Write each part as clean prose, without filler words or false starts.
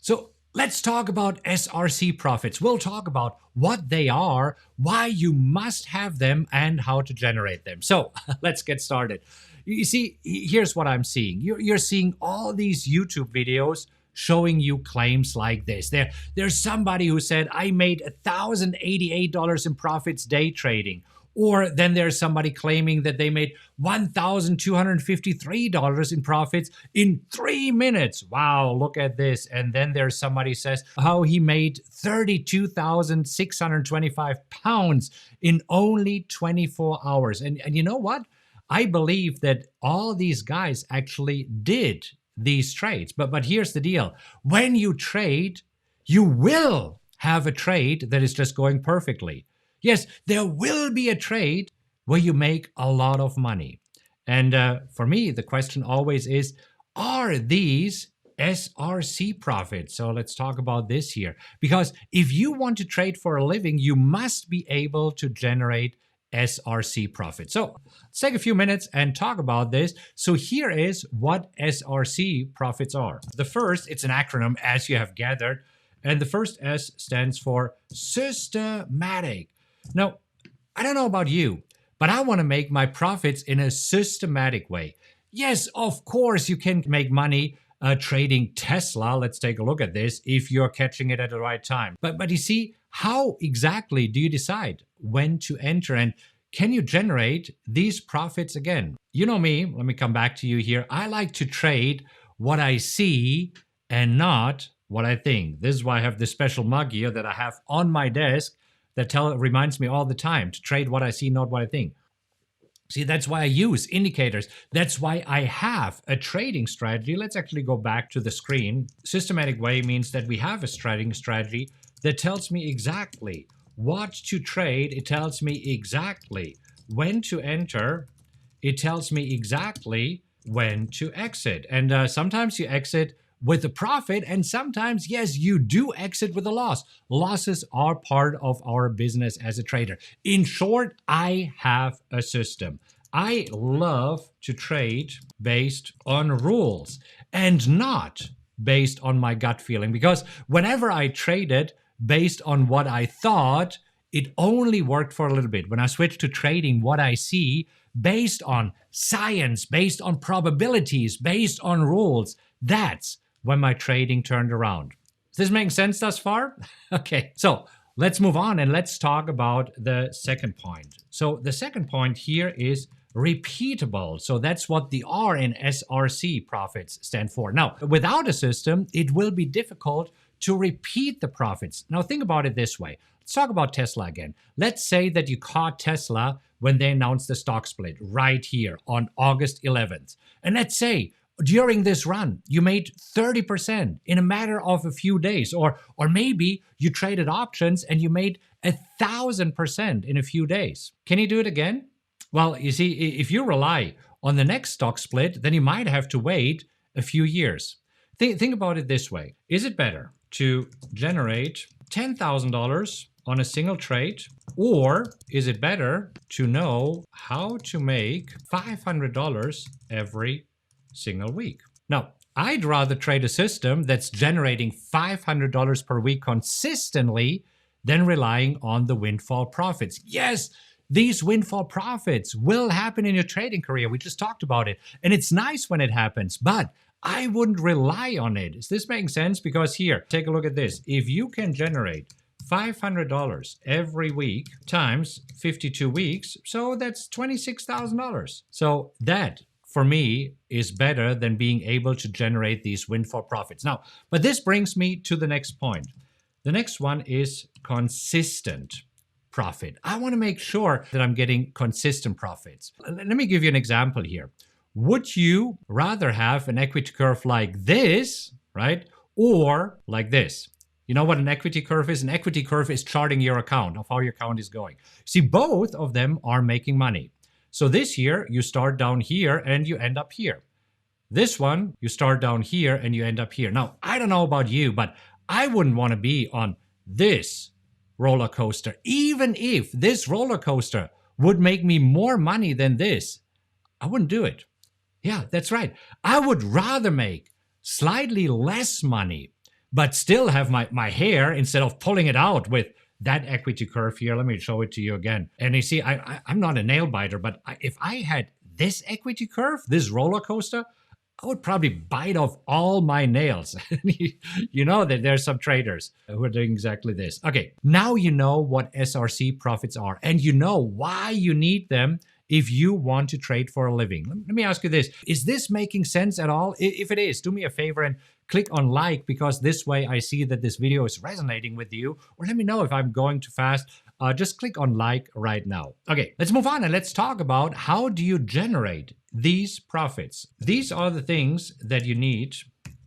So let's talk about SRC profits. We'll talk about what they are, why you must have them, and how to generate them. So let's get started. You see, here's what I'm seeing. You're seeing all these YouTube videos showing you claims like this. There's somebody who said, I made $1,088 in profits day trading. Or then there's somebody claiming that they made $1,253 in profits in 3 minutes. Wow, look at this. And then there's somebody says how he made 32,625 pounds in only 24 hours. And you know what? I believe that all these guys actually did these trades. But here's the deal. When you trade, you will have a trade that is just going perfectly. Yes, there will be a trade where you make a lot of money. And for me, the question always is, are these SRC profits? So let's talk about this here. Because if you want to trade for a living, you must be able to generate SRC profits. So let's take a few minutes and talk about this. So here is what SRC profits are. The first, it's an acronym, as you have gathered. And the first S stands for systematic. Now, I don't know about you, but I want to make my profits in a systematic way. Yes, of course, you can make money trading Tesla. Let's take a look at this if you're catching it at the right time. But you see, how exactly do you decide when to enter, and can you generate these profits again? You know me, let me come back to you here. I like to trade what I see and not what I think. This is why I have this special mug here that I have on my desk that reminds me all the time to trade what I see, not what I think. See, that's why I use indicators. That's why I have a trading strategy. Let's actually go back to the screen. Systematic way means that we have a trading strategy that tells me exactly what to trade. It tells me exactly when to enter. It tells me exactly when to exit. And sometimes you exit with a profit, and sometimes, yes, you do exit with a loss. Losses are part of our business as a trader. In short, I have a system. I love to trade based on rules and not based on my gut feeling, because whenever I traded based on what I thought, it only worked for a little bit. When I switched to trading what I see based on science, based on probabilities, based on rules, that's when my trading turned around. Is this making sense thus far? Okay, so let's move on and let's talk about the second point. So the second point here is repeatable. So that's what the R in SRC profits stand for. Now, without a system, it will be difficult to repeat the profits. Now think about it this way. Let's talk about Tesla again. Let's say that you caught Tesla when they announced the stock split right here on August 11th. And let's say during this run, you made 30% in a matter of a few days, or maybe you traded options and you made 1,000% in a few days. Can you do it again? Well, you see, if you rely on the next stock split, then you might have to wait a few years. Think about it this way. Is it better to generate $10,000 on a single trade, or is it better to know how to make $500 every single week? Now, I'd rather trade a system that's generating $500 per week consistently than relying on the windfall profits. Yes, these windfall profits will happen in your trading career. We just talked about it. And it's nice when it happens, but I wouldn't rely on it. Is this making sense? Because here, take a look at this. If you can generate $500 every week times 52 weeks, so that's $26,000. So that, for me, is better than being able to generate these windfall profits. Now, but this brings me to the next point. The next one is consistent profit. I want to make sure that I'm getting consistent profits. Let me give you an example here. Would you rather have an equity curve like this, right? Or like this? You know what an equity curve is? An equity curve is charting your account, of how your account is going. See, both of them are making money. So this year, you start down here and you end up here. This one, you start down here and you end up here. Now, I don't know about you, but I wouldn't want to be on this roller coaster. Even if this roller coaster would make me more money than this, I wouldn't do it. Yeah, that's right. I would rather make slightly less money, but still have my hair instead of pulling it out with that equity curve here. Let me show it to you again. And you see, I'm not a nail biter, but if I had this equity curve, this roller coaster, I would probably bite off all my nails. You know that there's some traders who are doing exactly this. Okay, now you know what SRC profits are, and you know why you need them if you want to trade for a living. Let me ask you this. Is this making sense at all? If it is, do me a favor and click on like, because this way I see that this video is resonating with you, or let me know if I'm going too fast. Just click on like right now. Okay, let's move on and let's talk about how do you generate these profits. These are the things that you need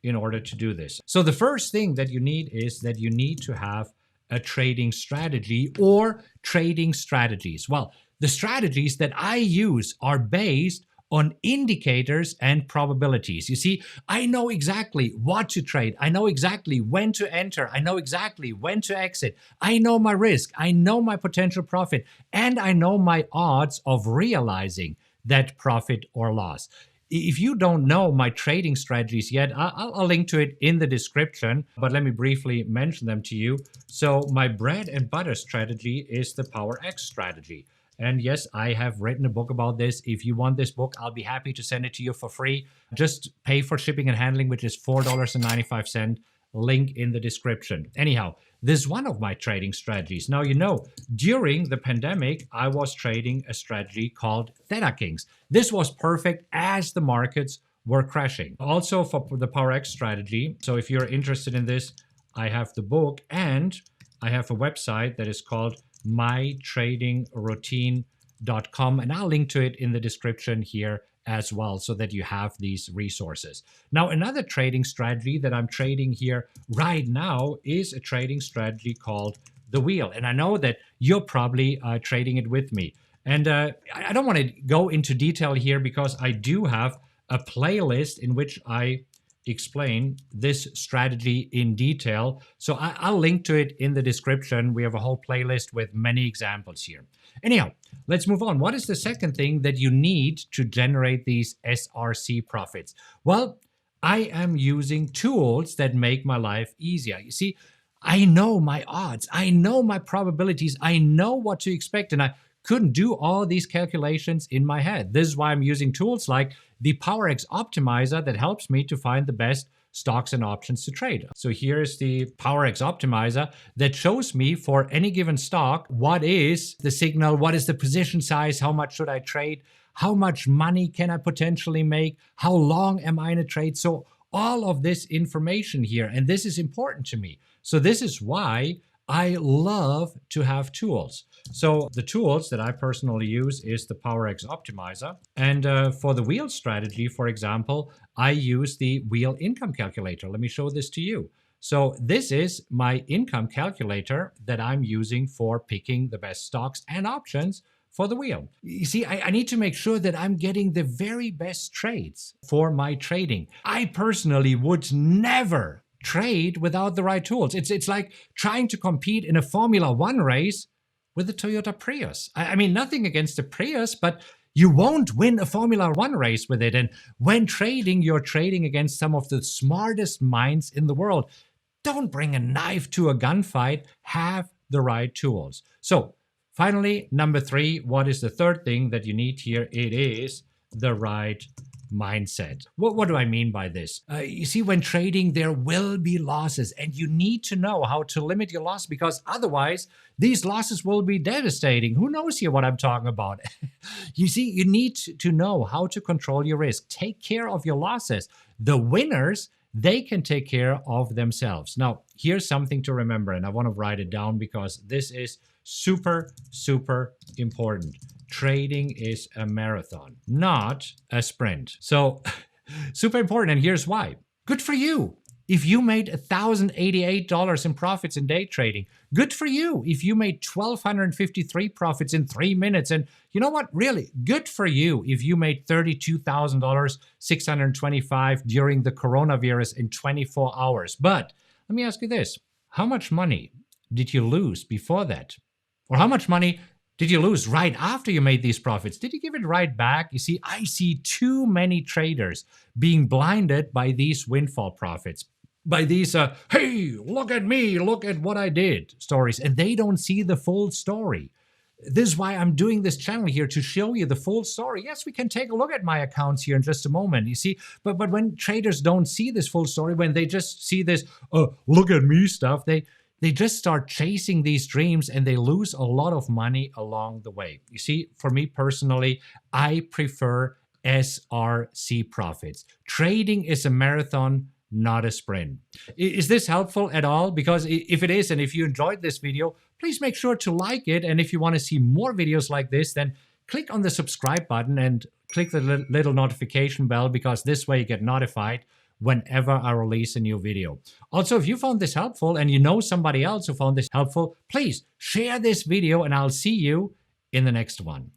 in order to do this. So the first thing that you need is that you need to have a trading strategy or trading strategies. Well, the strategies that I use are based on indicators and probabilities. You see, I know exactly what to trade. I know exactly when to enter. I know exactly when to exit. I know my risk. I know my potential profit. And I know my odds of realizing that profit or loss. If you don't know my trading strategies yet, I'll link to it in the description, but let me briefly mention them to you. So my bread and butter strategy is the PowerX strategy. And yes, I have written a book about this. If you want this book, I'll be happy to send it to you for free. Just pay for shipping and handling, which is $4.95. Link in the description. Anyhow, this is one of my trading strategies. Now, you know, during the pandemic, I was trading a strategy called Theta Kings. This was perfect as the markets were crashing. Also for the PowerX strategy. So if you're interested in this, I have the book and I have a website that is called mytradingroutine.com, and I'll link to it in the description here as well so that you have these resources. Now, another trading strategy that I'm trading here right now is a trading strategy called the Wheel. And I know that you're probably trading it with me. And I don't want to go into detail here because I do have a playlist in which I explain this strategy in detail. So I'll link to it in the description. We have a whole playlist with many examples here. Anyhow, let's move on. What is the second thing that you need to generate these SRC profits? Well, I am using tools that make my life easier. You see, I know my odds. I know my probabilities. I know what to expect. And I couldn't do all these calculations in my head. This is why I'm using tools like the PowerX Optimizer that helps me to find the best stocks and options to trade. So here's the PowerX Optimizer that shows me for any given stock, what is the signal, what is the position size, how much should I trade, how much money can I potentially make, how long am I in a trade. So all of this information here, and this is important to me. So this is why I love to have tools. So the tools that I personally use is the PowerX Optimizer. And for the Wheel strategy, for example, I use the Wheel income calculator. Let me show this to you. So this is my income calculator that I'm using for picking the best stocks and options for the Wheel. You see, I need to make sure that I'm getting the very best trades for my trading. I personally would never trade without the right tools. It's like trying to compete in a Formula One race with a Toyota Prius. I mean, nothing against the Prius, but you won't win a Formula One race with it. And when trading, you're trading against some of the smartest minds in the world. Don't bring a knife to a gunfight. Have the right tools. So finally, number 3, what is the third thing that you need here? It is the right mindset. What do I mean by this? You see, when trading, there will be losses, and you need to know how to limit your loss, because otherwise these losses will be devastating. Who knows here what I'm talking about? You see, you need to know how to control your risk. Take care of your losses. The winners, they can take care of themselves. Now, here's something to remember, and I want to write it down because this is super, super important. Trading is a marathon, not a sprint. So super important. And here's why. Good for you. If you made $1,088 in profits in day trading, good for you. If you made $1,253 profits in 3 minutes, and you know what? Really, good for you. If you made $32,625 during the coronavirus in 24 hours. But let me ask you this. How much money did you lose before that? Or how much money did you lose right after you made these profits? Did you give it right back? You see, I see too many traders being blinded by these windfall profits. by these hey, look at me, look at what I did stories, and they don't see the full story. This is why I'm doing this channel here, to show you the full story. Yes, we can take a look at my accounts here in just a moment, you see, but when traders don't see this full story, when they just see this look at me stuff, they just start chasing these dreams and they lose a lot of money along the way. You see, for me personally, I prefer SRC profits. Trading is a marathon, not a sprint. Is this helpful at all? Because if it is, and if you enjoyed this video, please make sure to like it. And if you want to see more videos like this, then click on the subscribe button and click the little notification bell, because this way you get notified whenever I release a new video. Also, if you found this helpful and you know somebody else who found this helpful, please share this video and I'll see you in the next one.